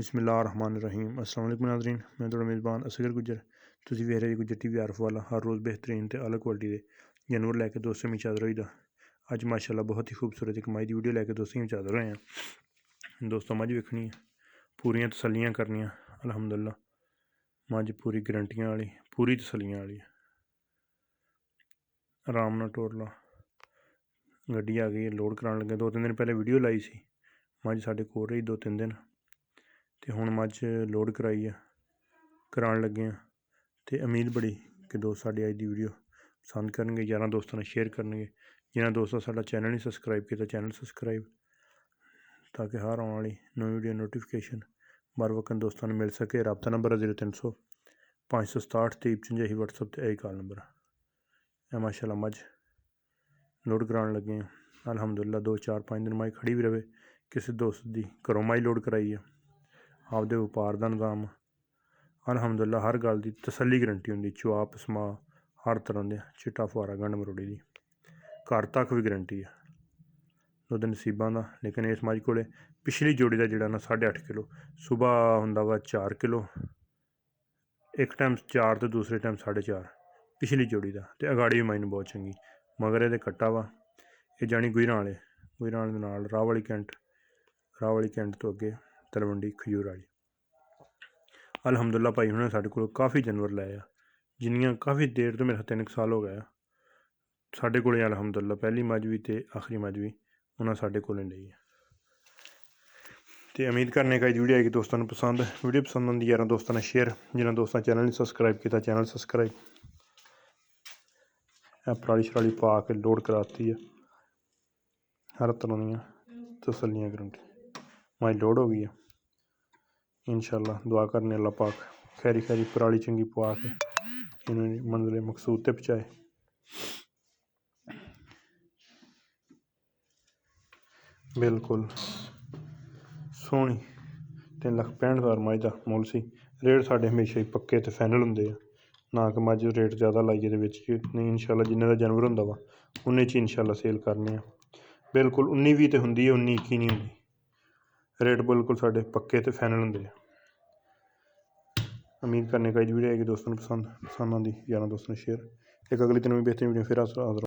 बिस्मिल्लाहिर्रहमानिर्रहीम। अस्सलाम वालेकुम नाज़रीन, मैं थोड़ा मेज़बान असगर गुजर। तुसीं वेख रहे गुजर TV आरफ वाला हर रोज़ बेहतरीन तो अलग क्वालिटी के जानवर लैके दोस्तों में हाज़र होई दा। अज माशाअल्लाह बहुत ही खूबसूरत एक कमाई की वीडियो लैके दोस्तों में हाज़र होए हैं। दोस्तों मझ वेखनी है, पूरियां तसल्लियां करनियां। अल्हम्दुलिल्लाह मझ पूरी गरंटियां वाली, पूरी तसल्लियां वाली। आराम नाल टोर ला, गड्डी आ गई, लोड कराने लगे। 2-3 दिन पहले वीडियो लाई सी, मझ साढ़े कोल रही 2-3 दिन, तो हुण मझ लोड कराई है, कराने लगे हैं। तो उम्मीद बड़ी कि दोस्त साड़ी अज की वीडियो पसंद करनगे, यारां दोस्तों ने शेयर करनगे। जिन्हें दोस्तों साडा चैनल नहीं सबसक्राइब किया, चैनल सबसक्राइब, ताकि हर आने वाली नई वीडियो नोटिफिकेशन बर वक्त दोस्तों ने मिल सके। रबता नंबर 0300 567 2355 WhatsApp पर यही कॉल नंबर है। माशाअल्लाह मझ लोड कराने लगे हैं। अल्हम्दुलिल्लाह 2-4-5 दिन मझ खड़ी भी रहे। किसी दोस्त की घरों मझ लोड कराई है, आपदे व्यापार का निज़ाम। अल्हम्दुलिल्लाह हर गल की तसल्ली गरंटी होंगी, चुआ पसमा हर तरह के, चिट्टा फुआरा गंढ मरोड़ी की घर तक भी गरंटी है। दुद्ध नसीबां का, लेकिन इस मझ को पिछली जोड़ी का जोड़ा ना 8.5 किलो, सुबह होंदा वा 4 किलो, एक टाइम 4 तो दूसरे टाइम 4.5 पिछली जोड़ी का। तो अगाड़ी भी माइन बहुत चंगी, मगर ये कट्टा वा ये जानी गुजरां वाले नाल राह वाली कैंट तो अगे तलवंडी खजूर वाली। अल्हम्दुलिल्लाह भाई उन्होंने साढ़े को काफ़ी जानवर लाए आ, जिन्नियां काफ़ी देर तो मेरे 3 साल हो गए साढ़े को। अल्हम्दुलिल्लाह पहली मझ भी तो आखिरी मझ भी उन्हें साढ़े को ली है। तो उम्मीद करने का वीडियो आएगी दोस्तों ने पसंद। वीडियो पसंद आती यार दोस्तों ने शेयर, जिन्हें दोस्तों चैनल नहीं सबसक्राइब किया चैनल सबसक्राइब। पराली शराली पा के लोड कराती है, हर तरह दियाँ तसल्लियां गरंटी। मझ लोड हो गई है, इंशाअल्लाह दुआ करने अल्लाह पाक खैरी खैरी पराली चंगी पवा के इन्होंने मंजिल मकसूद तक पहुँचाए। बिल्कुल सोहनी 3,65,000 मझ का मुल सी। रेट साढ़े हमेशा ही पक्के तो फाइनल होंगे, ना कि मझ रेट ज़्यादा लाइए नहीं। इंशाअल्लाह जिन्ने का जानवर होंदा वा उन्ने च इंशाअल्लाह सेल करने। बिल्कुल 19-20 तो होंगी है, 19-21 नहीं होंगी। रेट बिल्कुल साढ़े पक्के तो फाइनल होंगे। उम्मीद करने का वीडियो आएगी दोस्तों ने पसंद आती, यार दोस्तों ने शेयर। एक अगले दिन में बेहतरीन वीडियो फिर हाजिर